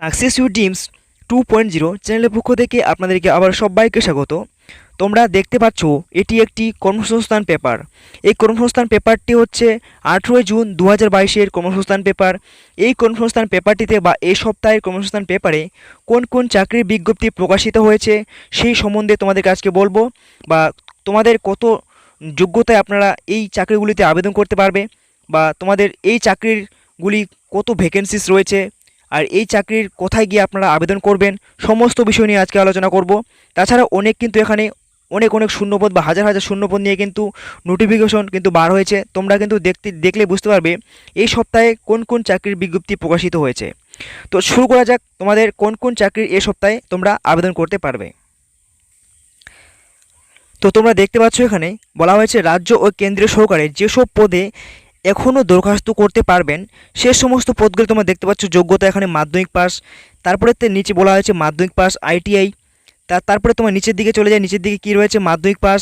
Access you dreams 2.0 চ্যানেলের পক্ষ থেকে আপনাদেরকে আবার সবাইকে স্বাগত। তোমরা দেখতে পাচ্ছ এটি একটি কর্মসংস্থান পেপার। এই কর্মসংস্থান পেপারটি হচ্ছে 18 জুন 2022-এর কর্মসংস্থান পেপার। এই কর্মসংস্থান পেপারটিতে বা এই সপ্তাহের কর্মসংস্থান পেপারে কোন কোন চাকরির বিজ্ঞপ্তি প্রকাশিত হয়েছে সেই সম্বন্ধে তোমাদেরকে আজকে বলবো, বা তোমাদের কত যোগ্যতায় আপনারা এই চাকরিগুলিতে আবেদন করতে পারবে, বা তোমাদের এই চাকরিগুলি কত ভ্যাকেন্সিস রয়েছে, আর এই চাকরির কোথায় গিয়ে আপনারা আবেদন করবেন, সমস্ত বিষয় নিয়ে আজকে আলোচনা করব। তাছাড়া অনেক কিন্তু এখানে অনেক অনেক শূন্যপদ বা হাজার হাজার শূন্যপদ নিয়ে কিন্তু নোটিফিকেশন কিন্তু বার হয়েছে। তোমরা কিন্তু দেখলে বুঝতে পারবে এই সপ্তাহে কোন কোন চাকরির বিজ্ঞপ্তি প্রকাশিত হয়েছে। তো শুরু করা যাক, তোমাদের কোন কোন চাকরির এই সপ্তাহে তোমরা আবেদন করতে পারবে। তো তোমরা দেখতে পাচ্ছ এখানে বলা হয়েছে রাজ্য ও কেন্দ্রীয় সরকারের যেসব পদে এখনও দরখাস্ত করতে পারবেন সে সমস্ত পদগুলো তোমরা দেখতে পাচ্ছ। যোগ্যতা এখানে মাধ্যমিক পাস, তারপরে নিচে বলা হয়েছে মাধ্যমিক পাস, আইটিআই, তারপরে তোমার নিচের দিকে চলে যায়, নিচের দিকে কী রয়েছে মাধ্যমিক পাস,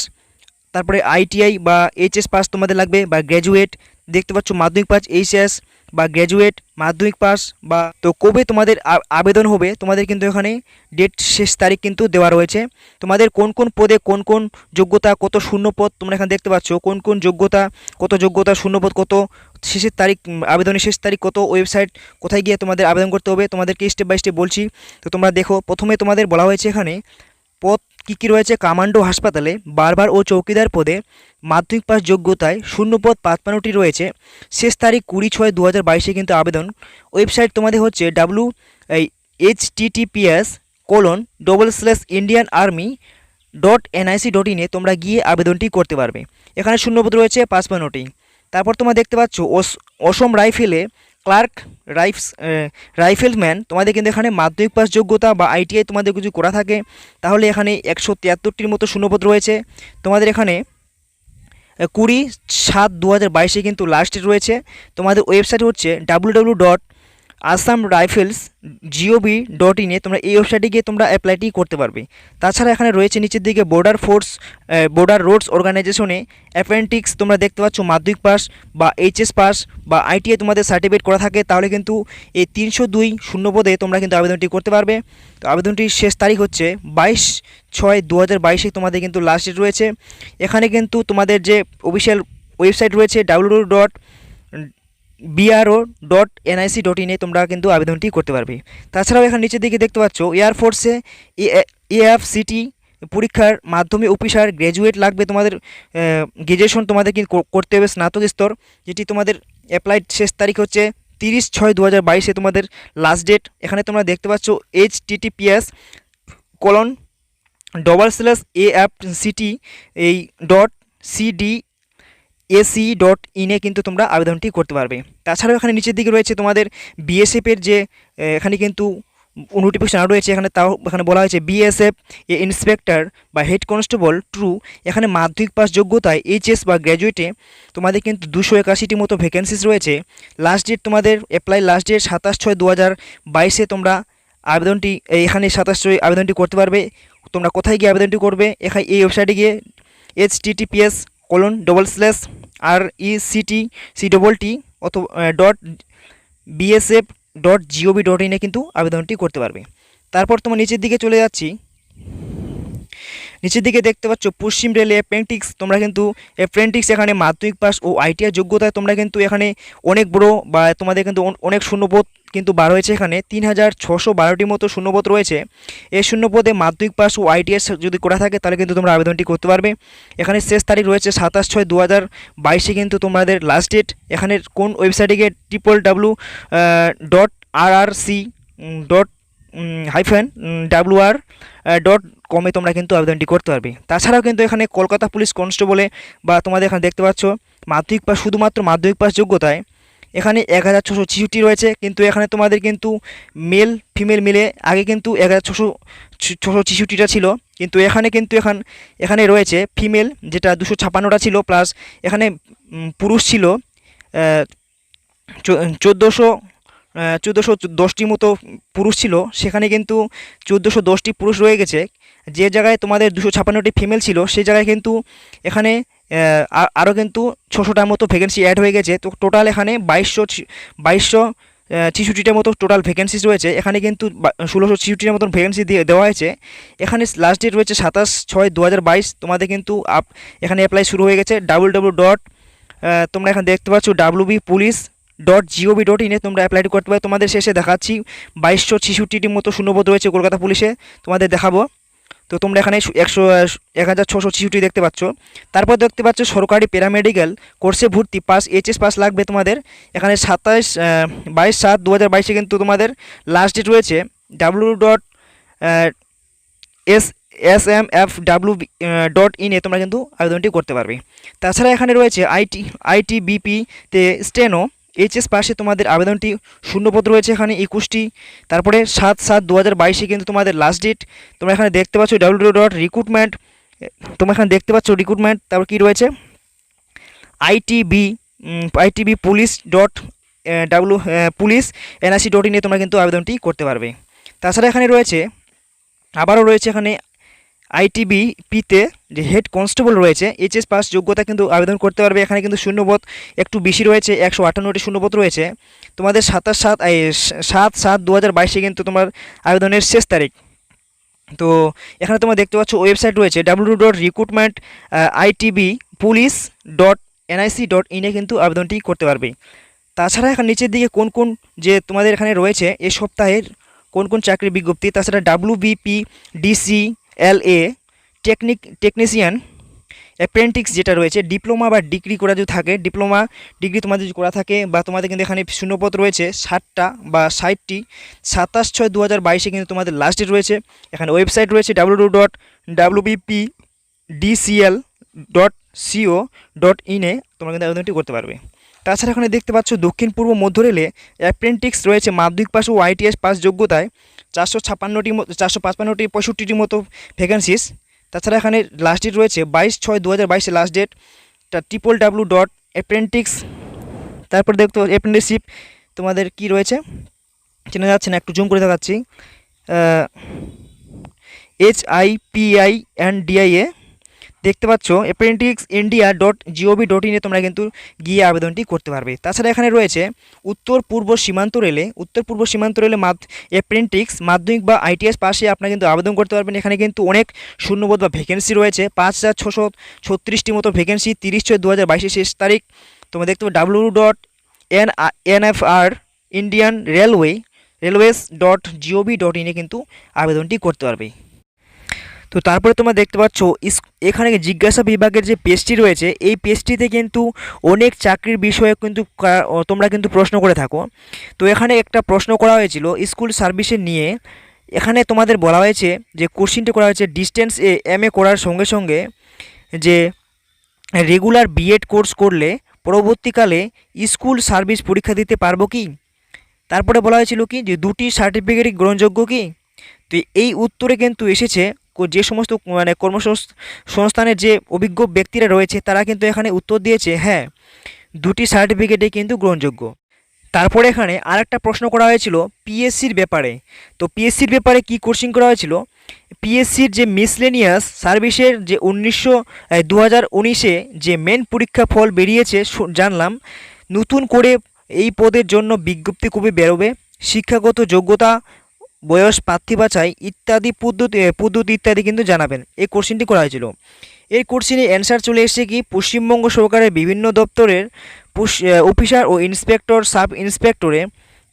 তারপরে আইটিআই বা এইচএস পাস তোমাদের লাগবে, বা গ্র্যাজুয়েট দেখতে পাচ্ছ মাধ্যমিক পাস, এইচএস বা গ্র্যাজুয়েট মাধ্যমিক পাস। বা তো কবে তোমাদের আবেদন হবে তোমাদের কিন্তু এখানে ডেট শেষ তারিখ কিন্তু দেওয়া রয়েছে। তোমাদের কোন কোন পদে কোন কোন যোগ্যতা কত শূন্যপদ তোমরা এখানে দেখতে পাচ্ছ, কোন কোন যোগ্যতা কত যোগ্যতা শূন্যপদ কত, শেষের তারিখ আবেদনের শেষ তারিখ কত, ওয়েবসাইট কোথায় গিয়ে তোমাদের আবেদন করতে হবে তোমাদেরকে স্টেপ বাই স্টেপ বলছি। তো তোমরা দেখো, প্রথমে তোমাদের বলা হয়েছে এখানে পদ কী কী রয়েছে। কামান্ডো হাসপাতালে বারবার ও চৌকিদার পদে মাধ্যমিক পাস যোগ্যতায় শূন্যপদ 55টি রয়েছে। শেষ তারিখ 20/6/2022-এ কিন্তু আবেদন। ওয়েবসাইট তোমাদের হচ্ছে https://indianarmy.nic.in-এ তোমরা গিয়ে আবেদনটি করতে পারবে। এখানে শূন্যপদ রয়েছে 55টি। তারপর তোমরা দেখতে পাচ্ছ অসম রাইফেলে ক্লার্ক রাইফেলম্যান তোমাদের কিন্তু এখানে মাধ্যমিক পাস যোগ্যতা বা আইটিআই তোমাদের কিছু করা থাকে তাহলে এখানে 173টির মতো শূন্যপদ রয়েছে। তোমাদের এখানে 20/7/2022-এ কিন্তু লাস্ট ডেট রয়েছে। তোমাদের ওয়েবসাইট হচ্ছে www.assamrifles.gov.in-এ তোমরা এই ওয়েবসাইটে গিয়ে তোমরা অ্যাপ্লাইটি করতে পারবে। তাছাড়া এখানে রয়েছে নিচের দিকে বর্ডার রোডস অর্গানাইজেশনে অ্যাপ্রেন্টিক্স তোমরা দেখতে পাচ্ছ মাধ্যমিক পাস বা এইচএস পাস বা আইটিআই তোমাদের সার্টিফিকেট করা থাকে তাহলে কিন্তু এই 302 শূন্যপদে তোমরা কিন্তু আবেদনটি করতে পারবে। তো আবেদনটির শেষ তারিখ হচ্ছে 22/6/2022-এ তোমাদের কিন্তু লাস্ট ডেট রয়েছে। এখানে কিন্তু তোমাদের যে অফিসিয়াল ওয়েবসাইট রয়েছে www.bro.nic.in-এ তোমরা কিন্তু আবেদনটি করতে পারবে। তাছাড়াও এখানে নিচের দিকে দেখতে পাচ্ছ এয়ারফোর্সে এএফসিটি পরীক্ষার মাধ্যমে অফিসার গ্র্যাজুয়েট লাগবে। তোমাদের গ্র্যাজুয়েশন তোমাদের কিন্তু করতে হবে স্নাতক স্তর, যেটি তোমাদের অ্যাপ্লাইড শেষ তারিখ হচ্ছে 30/6/2022-এ তোমাদের লাস্ট ডেট। এখানে তোমরা দেখতে পাচ্ছ https://aftc.cd.ac.in-এ কিন্তু তোমরা আবেদনটি করতে পারবে। তাছাড়াও এখানে নিচের দিকে রয়েছে তোমাদের বিএসএফের যে এখানে কিন্তু নোটিফিকেশন রয়েছে। এখানে বলা হয়েছে বিএসএফ ইন্সপেক্টর বা হেড কনস্টেবল ট্রু, এখানে মাধ্যমিক পাস যোগ্যতায় এইচএস বা গ্র্যাজুয়েটে তোমাদের কিন্তু 281টি মতো ভ্যাকেন্সিস রয়েছে। লাস্ট ডেট তোমাদের অ্যাপ্লাই লাস্ট ডেট 27/6/2022-এ তোমরা আবেদনটি এখানে 27 আবেদনটি করতে পারবে। তোমরা কোথায় গিয়ে আবেদনটি করবে, এখানে এই ওয়েবসাইটে গিয়ে https://rectct অথবা .bsf.gov.in-এ কিন্তু আবেদনটি করতে পারবে। তারপর তোমার নিচের দিকে চলে যাচ্ছি, নিচের দিকে দেখতে পাচ্ছ পশ্চিম রেলে অ্যাপ্রেন্টিক্স তোমরা কিন্তু অ্যাপ্রেন্টিক্স এখানে মাধ্যমিক পাস ও আইটিআই যোগ্যতায় তোমরা কিন্তু এখানে অনেক বড় বা তোমাদের কিন্তু অনেক শূন্যপদ কিন্তু বার হয়েছে। এখানে 3612টির মতো শূন্যপদ রয়েছে। এই শূন্যপদে মাধ্যমিক পাস ও আইটিআই যদি করা থাকে তাহলে কিন্তু তোমরা আবেদনটি করতে পারবে। এখানে শেষ তারিখ রয়েছে 27/6/2022-এ কিন্তু তোমাদের লাস্ট ডেট। এখানে কোন ওয়েবসাইটে গিয়ে www.rrc.wr.com-এ তোমরা কিন্তু আবেদনটি করতে পারবে। তাছাড়াও কিন্তু এখানে কলকাতা পুলিশ কনস্টেবলে বা তোমাদের এখানে দেখতে পাচ্ছ মাধ্যমিক পাস শুধুমাত্র মাধ্যমিক পাস যোগ্যতায় এখানে 1666 রয়েছে। কিন্তু এখানে তোমাদের কিন্তু মেল ফিমেল মিলে আগে কিন্তু 1666টা ছিল, কিন্তু এখানে রয়েছে ফিমেল যেটা 256টা ছিল, প্লাস এখানে পুরুষ ছিল 1410টি মতো পুরুষ ছিল। সেখানে কিন্তু 1410টি পুরুষ রয়ে গেছে। যে জায়গায় তোমাদের 256টি ফিমেল ছিল সেই জায়গায় কিন্তু এখানে আরও কিন্তু 600টার মতো ভ্যাকেন্সি অ্যাড হয়ে গেছে। তো টোটাল এখানে 2200 ছিষট্টিটার মতো টোটাল ভ্যাকেন্সিস রয়েছে। এখানে কিন্তু 1666টার মতন ভ্যাকেন্সি দিয়ে দেওয়া হয়েছে। এখানে লাস্ট ডেট রয়েছে 27/6/2022। তোমাদের কিন্তু এখানে অ্যাপ্লাই শুরু হয়ে গেছে। www. তোমরা এখানে দেখতে পাচ্ছ wbpolice.gov.in তোমরা অ্যাপ্লাই করতে পারো। তোমাদের শেষে দেখাচ্ছি 2266টির মতো শূন্যপদ রয়েছে কলকাতা পুলিশে, তোমাদের দেখাবো। তো তোমরা এখানে 1666 দেখতে পাচ্ছ। তারপর দেখতে পাচ্ছ সরকারি প্যারামেডিক্যাল কোর্সে ভর্তি এইচএস পাস লাগবে তোমাদের। এখানে 22/7/2022 কিন্তু তোমাদের লাস্ট ডেট রয়েছে। www.smfw.in তোমরা কিন্তু আবেদনটি করতে পারবে। তাছাড়া এখানে রয়েছে আইটিবিপিতে স্টেনো এইচএস পাশে তোমাদের আবেদনটি শূন্যপদ রয়েছে এখানে 21টি। তারপরে 7/7/2022 কিন্তু তোমাদের লাস্ট ডেট। তোমরা এখানে দেখতে পাচ্ছ www.recruitment, তোমরা এখানে দেখতে পাচ্ছ রিক্রুটমেন্ট। তারপর কী রয়েছে আইটিবি পুলিশ NIC.in তোমরা কিন্তু আবেদনটি করতে পারবে। তাছাড়া এখানে রয়েছে আবারও রয়েছে এখানে আইটিবিপিতে যে হেড কনস্টেবল রয়েছে এইচএস পাস যোগ্যতা কিন্তু আবেদন করতে পারবে। এখানে কিন্তু শূন্যপদ একটু বেশি রয়েছে, 158টি শূন্যপদ রয়েছে। তোমাদের 7/7/2022 কিন্তু তোমার আবেদনের শেষ তারিখ। তো এখানে তোমরা দেখতে পাচ্ছ ওয়েবসাইট রয়েছে www.recruitment.itbpolice.nic.in কিন্তু আবেদনটি করতে পারবে। তাছাড়া এখানে নিচের দিকে কোন কোন যে তোমাদের এখানে রয়েছে এই সপ্তাহের কোন কোন চাকরির বিজ্ঞপ্তি। তাছাড়া WBPDCLA টেকনিশিয়ান অ্যাপ্রেন্টিস যেটা রয়েছে, ডিপ্লোমা বা ডিগ্রি করা যদি থাকে, ডিপ্লোমা ডিগ্রি তোমাদের যদি করা থাকে বা তোমাদের কিন্তু এখানে শূন্যপদ রয়েছে 60টা বা 60টি। 27/6/2022 কিন্তু তোমাদের লাস্ট ডেট রয়েছে। এখানে ওয়েবসাইট রয়েছে www.wbpdcl.co.in তোমরা কিন্তু আবেদনটি করতে পারবে। তাছাড়া এখানে দেখতে পাচ্ছ দক্ষিণ পূর্ব মধ্য রেলে অ্যাপ্রেন্টিস রয়েছে মাধ্যমিক পাস ও ITS পাস যোগ্যতায় 455টির মতো ভ্যাকেন্সিস। তাছাড়া এখানে লাস্ট ডেট রয়েছে 22/6/2022 লাস্ট ডেট। www.apprentice, তারপর দেখতে অ্যাপ্রেন্টিসশিপ তোমাদের কি রয়েছে চেনা যাচ্ছে না, একটু জুম করে দেখাচ্ছি। HIPINDIA দেখতে পাচ্ছ apprentice.india.gov.in তোমরা কিন্তু গিয়ে আবেদনটি করতে পারবে। তাছাড়া এখানে রয়েছে উত্তর পূর্ব সীমান্ত রেলে অ্যাপ্রেন্টিস মাধ্যমিক বা ITS পাশে আপনারা কিন্তু আবেদন করতে পারবেন। এখানে কিন্তু অনেক শূন্যপদ বা ভ্যাকেন্সি রয়েছে, 5,636টি মতো ভ্যাকেন্সি। 30/6/2022 শেষ তারিখ। তোমরা দেখতে পাবে www.nfr ইন্ডিয়ান রেলওয়েজ.gov.in কিন্তু আবেদনটি করতে পারবে। তো তারপরে তোমরা দেখতে পাচ্ছ এখানে জিজ্ঞাসা বিভাগের যে পেজটি রয়েছে এই পেজটিতে কিন্তু অনেক চাকরির বিষয়ে কিন্তু তোমরা কিন্তু প্রশ্ন করে থাকো। তো এখানে একটা প্রশ্ন করা হয়েছিল স্কুল সার্ভিসে নিয়ে। এখানে তোমাদের বলা হয়েছে যে কোশ্চিনটি করা হয়েছে ডিস্টেন্স MA করার সঙ্গে সঙ্গে যে রেগুলার B.Ed কোর্স করলে পরবর্তীকালে স্কুল সার্ভিস পরীক্ষা দিতে পারবো কি। তারপরে বলা হয়েছিল কি যে দুটি সার্টিফিকেটই গ্রহণযোগ্য কি। তো এই উত্তরে কিন্তু এসেছে যে সমস্ত মানে কর্মসংস্থানের যে অভিজ্ঞ ব্যক্তিরা রয়েছে তারা কিন্তু এখানে উত্তর দিয়েছে হ্যাঁ, দুটি সার্টিফিকেটই কিন্তু গ্রহণযোগ্য। তারপরে এখানে আরেকটা প্রশ্ন করা হয়েছিল পিএসসির ব্যাপারে। তো পিএসসির ব্যাপারে কি কোশ্চিন করা হয়েছিল, পিএসসির যে মিসলেনিয়াস সার্ভিসের যে 2019-এ যে মেন পরীক্ষা ফল বেরিয়েছে জানলাম, নতুন করে এই পদের জন্য বিজ্ঞপ্তি কবে বেরোবে, শিক্ষাগত যোগ্যতা, বয়স, প্রার্থী বাছাই ইত্যাদি পদ্ধতি ইত্যাদি কিন্তু জানাবেন। এই কোশ্চিনটি করা হয়েছিল। এই কোশ্চিনে অ্যান্সার চলে এসেছে কি পশ্চিমবঙ্গ সরকারের বিভিন্ন দপ্তরের অফিসার ও ইন্সপেক্টর, সাব ইন্সপেক্টরে,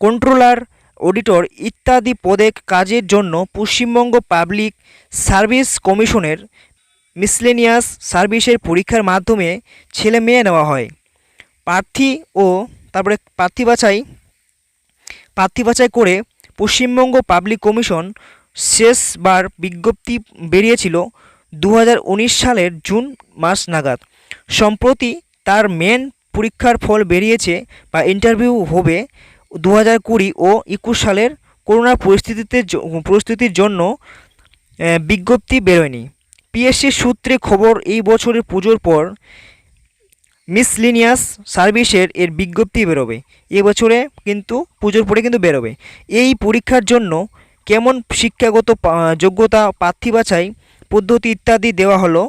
কন্ট্রোলার, অডিটর ইত্যাদি পদে কাজের জন্য পশ্চিমবঙ্গ পাবলিক সার্ভিস কমিশনের মিসলেনিয়াস সার্ভিসের পরীক্ষার মাধ্যমে ছেলে মেয়ে নেওয়া হয়। তারপরে প্রার্থী বাছাই করে পশ্চিমবঙ্গ পাবলিক কমিশন শেষবার বিজ্ঞপ্তি বেরিয়েছিল 2019 সালের জুন মাস নাগাদ। সম্প্রতি তার মেন পরীক্ষার ফল বেরিয়েছে বা ইন্টারভিউ হবে 2020 ও 21 সালের। করোনা পরিস্থিতির জন্য বিজ্ঞপ্তি বেরোয়নি। পিএসসির সূত্রে খবর এই বছরের পুজোর পর মিসলেনিয়াস সার্ভিসের এর বিজ্ঞপ্তি বেরোবে। এবছরে কিন্তু পুজোর পরে কিন্তু বেরোবে। এই পরীক্ষার জন্য কেমন শিক্ষাগত যোগ্যতা, প্রার্থী বাছাই পদ্ধতি ইত্যাদি দেওয়া হলো।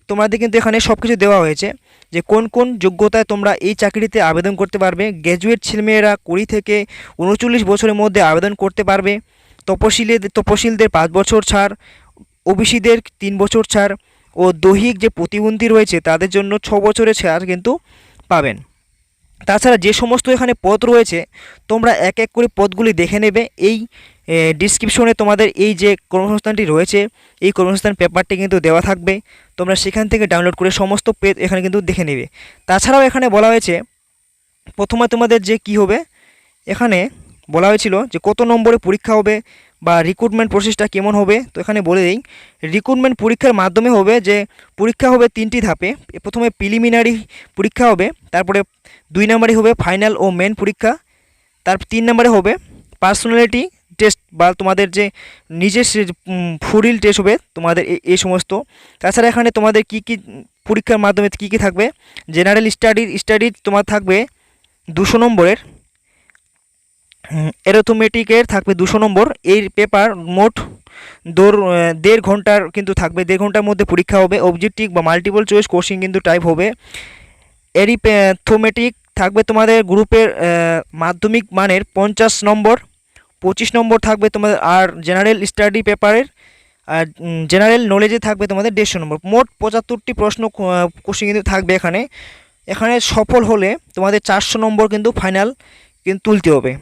তোমাদের কিন্তু এখানে সব কিছু দেওয়া হয়েছে যে কোন কোন যোগ্যতায় তোমরা এই চাকরিতে আবেদন করতে পারবে। গ্র্যাজুয়েট ছেলেমেয়েরা 20 থেকে 39 বছরের মধ্যে আবেদন করতে পারবে। তপশিলদের 5 বছর ছাড়, ওবিসিদের 3 বছর ছাড় ও দৈহিক যে প্রতিবন্ধী রয়েছে তাদের জন্য 6 বছরের ছাড় কিন্তু পাবেন। তাছাড়া যে সমস্ত এখানে পদ রয়েছে তোমরা এক এক করে পদগুলি দেখে নেবে। এই ডিসক্রিপশনে তোমাদের এই যে কর্মসংস্থানটি রয়েছে এই কর্মসংস্থান পেপারটি কিন্তু দেওয়া থাকবে, তোমরা সেখান থেকে ডাউনলোড করে সমস্ত পেজ এখানে কিন্তু দেখে নেবে। তাছাড়াও এখানে বলা হয়েছে প্রথমে তোমাদের যে কি হবে, এখানে বলা হয়েছিল যে কত নম্বরে পরীক্ষা হবে বা রিক্রুটমেন্ট প্রসেসটা কেমন হবে। তো এখানে বলে দিই, রিক্রুটমেন্ট পরীক্ষার মাধ্যমে হবে যে পরীক্ষা হবে 3টি ধাপে। প্রথমে প্রিলিমিনারি পরীক্ষা হবে, তারপরে 2 নম্বরে হবে ফাইনাল ও মেন পরীক্ষা, তারপর 3 নম্বরে হবে পার্সোনালিটি টেস্ট বা তোমাদের যে নিজের ফুরিল টেস্ট হবে তোমাদের এই সমস্ত। তাছাড়া এখানে তোমাদের কি কি পরীক্ষার মাধ্যমে কি কি থাকবে, জেনারেল স্টাডি তোমার থাকবে 200 নম্বরের, অ্যারিথমেটিকের থাকবে 200 নম্বর। এই পেপার মোট 1.5 ঘন্টার কিন্তু থাকবে, 1.5 ঘন্টার মধ্যে পরীক্ষা হবে। অবজেক্টিভ বা মাল্টিপল চয়েস কোশ্চেন কিন্তু টাইপ হবে। অ্যারিথমেটিক থাকবে তোমাদের গ্রুপের মাধ্যমিক মানের 50 নম্বর, 25 নম্বর থাকবে তোমাদের। আর জেনারেল স্টাডি পেপারের আর জেনারেল নলেজে থাকবে তোমাদের 150 নম্বর। মোট 75টি প্রশ্ন কোশ্চেন কিন্তু থাকবে এখানে। এখানে সফল হলে তোমাদের 400 নম্বর কিন্তু ফাইনাল কিন্তু তুলতে হবে।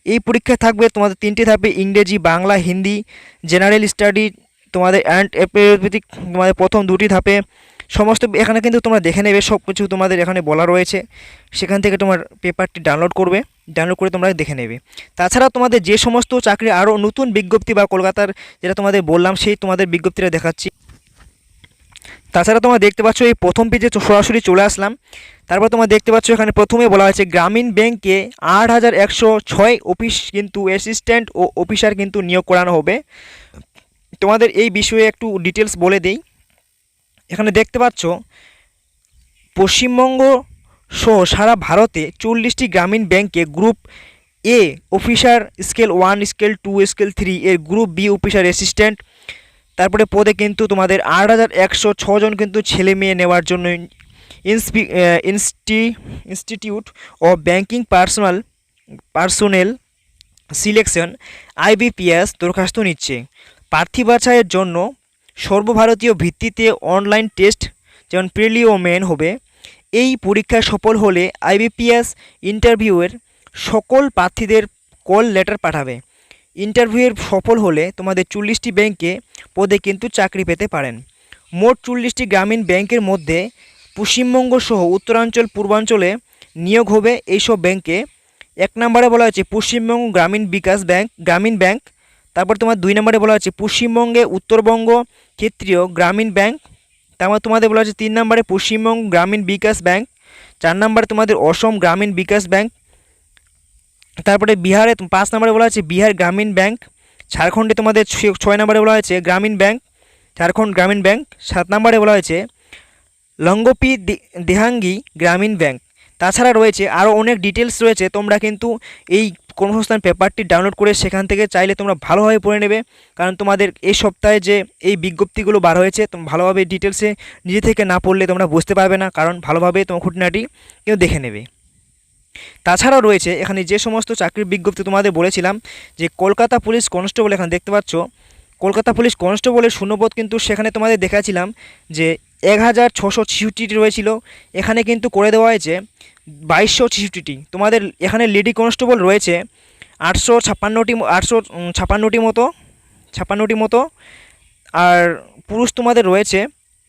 এই পরীক্ষায় থাকবে তোমাদের 3টি ধাপে, ইংরেজি, বাংলা, হিন্দি। জেনারেল স্টাডি তোমাদের অ্যান্ড অ্যাপোথেটিক তোমাদের প্রথম 2টি ধাপে। সমস্ত এখানে কিন্তু তোমরা দেখে নেবে, সব কিছু তোমাদের এখানে বলা রয়েছে, সেখান থেকে তোমার পেপারটি ডাউনলোড করবে, ডাউনলোড করে তোমরা দেখে নেবে। তাছাড়া তোমাদের যে সমস্ত চাকরি আরও নতুন বিজ্ঞপ্তি বা কলকাতার যেটা তোমাদের বললাম সেই তোমাদের বিজ্ঞপ্তিটা দেখাচ্ছি। তাছাড়া তোমরা দেখতে পাচ্ছ এই প্রথম পেজে সরাসরি চলে আসলাম। তারপর তোমরা দেখতে পাচ্ছ এখানে প্রথমে বলা হয়েছে গ্রামীণ ব্যাংকে 8106 অফিস কিন্তু অ্যাসিস্ট্যান্ট ও অফিসার কিন্তু নিয়োগ করানো হবে। তোমাদের এই বিষয়ে একটু ডিটেলস বলে দেই। এখানে দেখতে পাচ্ছ পশ্চিমবঙ্গ সহ সারা ভারতে 40টি গ্রামীণ ব্যাংকে গ্রুপ এ অফিসার স্কেল 1, স্কেল 2, স্কেল 3 এর গ্রুপ বি অফিসার অ্যাসিস্ট্যান্ট। তারপরে পদে কিন্তু তোমাদের 8106 জন কিন্তু ছেলে মেয়ে নেওয়ার জন্য institute of banking personnel selection IBPS দরখাস্ত নিচ্ছে। প্রার্থী বাছাইয়ের জন্য সর্বভারতীয় ভিত্তিতে অনলাইন টেস্ট যেমন প্রিলি ও মেন হবে। এই পরীক্ষায় সফল হলে IBPS ইন্টারভিউয়ের সকল প্রার্থীদের কল লেটার পাঠাবে। ইন্টারভিউয়ের সফল হলে তোমাদের 40টি ব্যাংকে পদে কিন্তু চাকরি পেতে পারেন। মোট 40টি গ্রামীণ ব্যাংকের মধ্যে পশ্চিমবঙ্গ সহ উত্তরাঞ্চল পূর্বাঞ্চলে নিয়োগ হবে এইসব ব্যাংকে। 1 নম্বরে বলা হয়েছে পশ্চিমবঙ্গ গ্রামীণ ব্যাংক। তারপর তোমার 2 নম্বরে বলা হচ্ছে পশ্চিমবঙ্গে উত্তরবঙ্গ ক্ষেত্রীয় গ্রামীণ ব্যাংক। তারপর তোমাদের বলা হচ্ছে 3 নম্বরে পশ্চিমবঙ্গ গ্রামীণ বিকাশ ব্যাংক। 4 নম্বরে তোমাদের অসম গ্রামীণ বিকাশ ব্যাংক। তারপরে বিহারে 5 নম্বরে বলা হচ্ছে বিহার গ্রামীণ ব্যাংক। ঝাড়খণ্ডে তোমাদের 6 নম্বরে বলা হয়েছে গ্রামীণ ব্যাংক, ঝাড়খণ্ড গ্রামীণ ব্যাংক। 7 নম্বরে বলা হয়েছে লঙ্গোপি দেহাঙ্গি গ্রামীণ ব্যাংক। তাছাড়া রয়েছে আরও অনেক ডিটেলস রয়েছে, তোমরা কিন্তু এই কর্মসংস্থান পেপারটি ডাউনলোড করে সেখান থেকে চাইলে তোমরা ভালোভাবে পড়ে নেবে। কারণ তোমাদের এই সপ্তাহে যে এই বিজ্ঞপ্তিগুলো বার হয়েছে তোমরা ভালোভাবে ডিটেলসে নিজে থেকে না পড়লে তোমরা বুঝতে পারবে না, কারণ ভালোভাবে তোমার খুঁটিনাটি কেউ দেখে নেবে। তাছাড়াও রয়েছে এখানে যে সমস্ত চাকরির বিজ্ঞপ্তি তোমাদের বলেছিলাম যে কলকাতা পুলিশ কনস্টেবল, এখানে দেখতে পাচ্ছ কলকাতা পুলিশ কনস্টেবলের শূন্যপদ কিন্তু সেখানে তোমাদের দেখাচ্ছিলাম যে 1666টি রয়েছিল, এখানে কিন্তু করে দেওয়া হয়েছে 2266টি। তোমাদের এখানে লেডি কনস্টেবল রয়েছে 856টি মতো, আর পুরুষ তোমাদের রয়েছে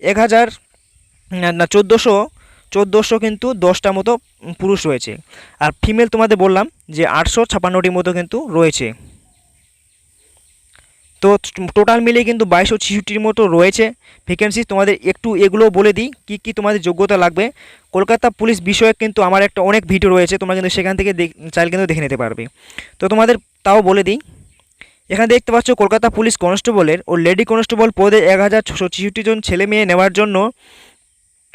1400 কিন্তু 10টা মতো পুরুষ রয়েছে। আর ফিমেল তোমাদের বললাম যে 856টি মতো কিন্তু রয়েছে। তো টোটাল মিলিয়ে কিন্তু 2266টির মতো রয়েছে ভ্যাকেন্সি। তোমাদের একটু এগুলো বলে দিই কী কী তোমাদের যোগ্যতা লাগবে। কলকাতা পুলিশ বিষয়ে কিন্তু আমার একটা অনেক ভিডিও রয়েছে, তোমরা কিন্তু সেখান থেকে চাইলে কিন্তু দেখে নিতে পারবে। তো তোমাদের তাও বলে দিই, এখানে দেখতে পাচ্ছ কলকাতা পুলিশ কনস্টেবলের ও লেডি কনস্টেবল পদে 1666 জন ছেলে মেয়ে নেওয়ার জন্য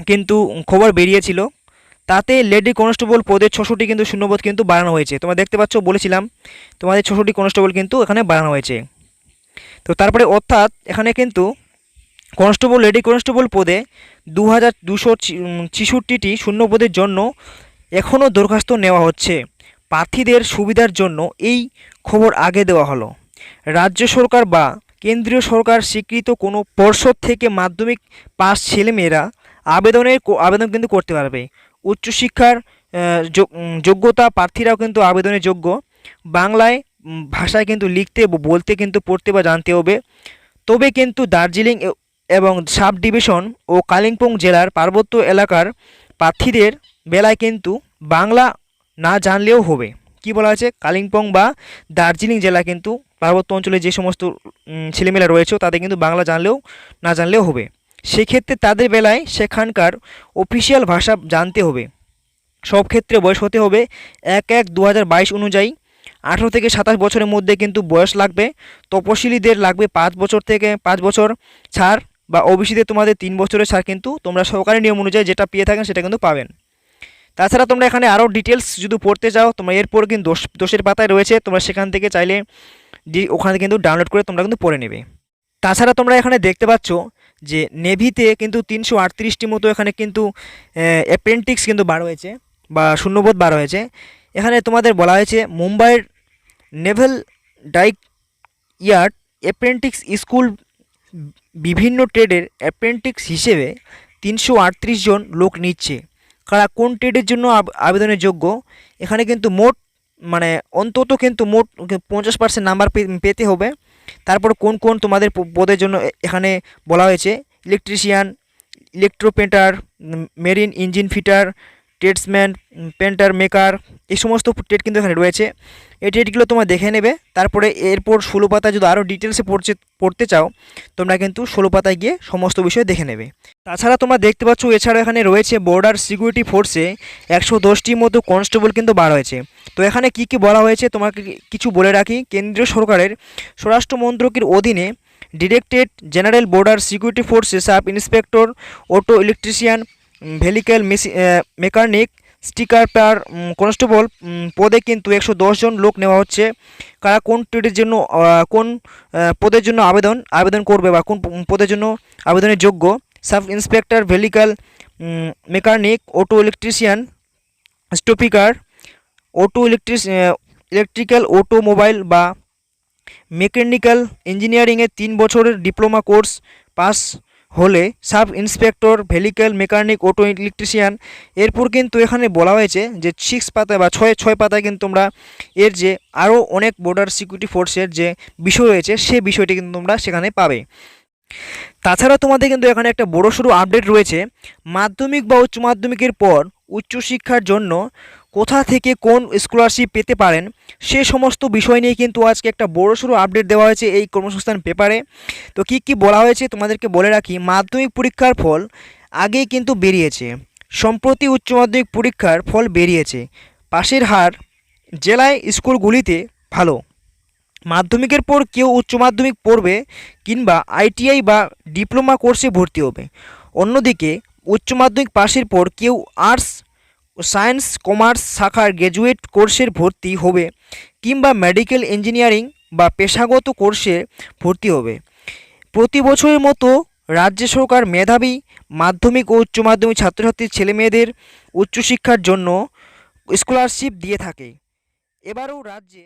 কিন্তু খবর বেরিয়েছিল। তাতে লেডি কনস্টেবল পদে 600টি কিন্তু শূন্যপদ কিন্তু বাড়ানো হয়েছে। তোমরা দেখতে পাচ্ছ বলেছিলাম তোমাদের 600টি কনস্টেবল কিন্তু এখানে বাড়ানো হয়েছে। তো তারপরে অর্থাৎ এখানে কিন্তু কনস্টেবল লেডি কনস্টেবল পদে 2266টি শূন্যপদের জন্য এখনও দরখাস্ত নেওয়া হচ্ছে। প্রার্থীদের সুবিধার জন্য এই খবর আগে দেওয়া হলো। রাজ্য সরকার বা কেন্দ্রীয় সরকার স্বীকৃত কোনো পর্ষদ থেকে মাধ্যমিক পাস ছেলেমেয়েরা আবেদন কিন্তু করতে পারবে। উচ্চশিক্ষার যোগ্যতা প্রার্থীরাও কিন্তু আবেদনের যোগ্য। বাংলায় ভাষায় কিন্তু লিখতে বলতে কিন্তু পড়তে বা জানতে হবে। তবে কিন্তু দার্জিলিং এবং সাব ডিভিশন ও কালিম্পং জেলার পার্বত্য এলাকার প্রার্থীদের বেলায় কিন্তু বাংলা না জানলেও হবে। কি বলা আছে, কালিম্পং বা দার্জিলিং জেলা কিন্তু পার্বত্য অঞ্চলে যে সমস্ত ছেলেমেয়েরা রয়েছে তাদের কিন্তু বাংলা জানলেও না জানলেও হবে। সেক্ষেত্রে তাদের বেলায় সেখানকার অফিসিয়াল ভাষা জানতে হবে। সব ক্ষেত্রে বয়স হতে হবে 1/1/2022 অনুযায়ী 18 থেকে 27 বছরের মধ্যে কিন্তু বয়স লাগবে। তপশিলীদের লাগবে 5 বছর থেকে 5 বছর ছাড়, বা ওবিসিতে তোমাদের 3 বছরের ছাড় কিন্তু তোমরা সরকারি নিয়ম অনুযায়ী যেটা পেয়ে থাকেন সেটা কিন্তু পাবেন। তাছাড়া তোমরা এখানে আরও ডিটেলস যদি পড়তে চাও তোমরা এরপর কিন্তু দোষের পাতায় রয়েছে, তোমরা সেখান থেকে চাইলে ওখানে কিন্তু ডাউনলোড করে তোমরা কিন্তু পড়ে নেবে। তাছাড়া তোমরা এখানে দেখতে পাচ্ছ যে নেভিতে কিন্তু 338টি মতো এখানে কিন্তু অ্যাপ্রেন্টিক্স কিন্তু বার হয়েছে বা শূন্যপদ বার হয়েছে। এখানে তোমাদের বলা হয়েছে মুম্বাইয়ের naval dockyard apprentices school বিভিন্ন ট্রেডের অ্যাপ্রেন্টিক্স হিসেবে 338 জন লোক নিচ্ছে। কারা কোন ট্রেডের জন্য আবেদনের যোগ্য, এখানে কিন্তু মোট মানে অন্তত কিন্তু মোট 50% নাম্বার পেতে হবে। তারপর কোন কোন তোমাদের পদের জন্য এখানে বলা হয়েছে, electrician, electro painter, marine engine fitter, tradesman, painter maker, এই সমস্ত ট্রেড কিন্তু এখানে রয়েছে। এই ট্রেডগুলো তোমরা দেখে নেবে। তারপরে এরপর 16 পাতায় যদি আরও ডিটেলসে পড়তে চাও তোমরা কিন্তু 16 পাতায় গিয়ে সমস্ত বিষয় দেখে নেবে। তাছাড়া তোমরা দেখতে পাচ্ছ এছাড়া এখানে রয়েছে বর্ডার সিকিউরিটি ফোর্সে 110টির মতো কনস্টেবল কিন্তু বার হয়েছে। তো এখানে কি কি বলা হয়েছে তোমাকে কিছু বলে রাখি। কেন্দ্রীয় সরকারের স্বরাষ্ট্র মন্ত্রকের অধীনে ডিরেক্টরেট জেনারেল বর্ডার সিকিউরিটি ফোর্সে sub inspector, auto electrician, vehicle mechanic, storekeeper constable পদে কিন্তু 110 জন লোক নেওয়া হচ্ছে। কারা কোন ট্রেডের জন্য কোন পদের জন্য আবেদন করবে বা কোন পদের জন্য আবেদনের যোগ্য, sub inspector, vehicle mechanic, auto electrician, storekeeper, electrical automobile বা মেকানিক্যাল ইঞ্জিনিয়ারিংয়ে 3 বছরের ডিপ্লোমা কোর্স পাস হলে sub inspector, vehicle mechanic, auto electrician. এরপর কিন্তু এখানে বলা হয়েছে যে 6 পাতায় বা 6 পাতায় কিন্তু তোমরা এর যে আরও অনেক বর্ডার সিকিউরিটি ফোর্সের যে বিষয় রয়েছে সে বিষয়টি কিন্তু তোমরা সেখানে পাবে। তাছাড়া তোমাদের কিন্তু এখানে একটা বড়সড় আপডেট রয়েছে। মাধ্যমিক বা উচ্চ মাধ্যমিকের পর উচ্চশিক্ষার জন্য কোথা থেকে কোন স্কলারশিপ পেতে পারেন সে সমস্ত বিষয় নিয়ে কিন্তু আজকে একটা বড়সড় আপডেট দেওয়া হয়েছে এই কর্মসংস্থান পেপারে। তো কি কি বলা হয়েছে তোমাদেরকে বলে রাখি। মাধ্যমিক পরীক্ষার ফল আগেই কিন্তু বেরিয়েছে। সম্প্রতি উচ্চ মাধ্যমিক পরীক্ষার ফল বেরিয়েছে। পাশের হার জেলায় স্কুলগুলিতে ভালো। মাধ্যমিকের পর কেউ উচ্চ মাধ্যমিক পড়বে কিংবা আইটিআই বা ডিপ্লোমা কোর্সে ভর্তি হবে। অন্যদিকে উচ্চ মাধ্যমিক পাশের পর কেউ আর্টস, সায়েন্স, কমার্স শাখার গ্র্যাজুয়েট কোর্সের ভর্তি হবে কিংবা মেডিকেল ইঞ্জিনিয়ারিং বা পেশাগত কোর্সে ভর্তি হবে। প্রতি বছরের মতো রাজ্য সরকার মেধাবী মাধ্যমিক ও উচ্চ মাধ্যমিক ছাত্রছাত্রীর ছেলেমেয়েদের উচ্চশিক্ষার জন্য স্কলারশিপ দিয়ে থাকে। এবারও রাজ্যে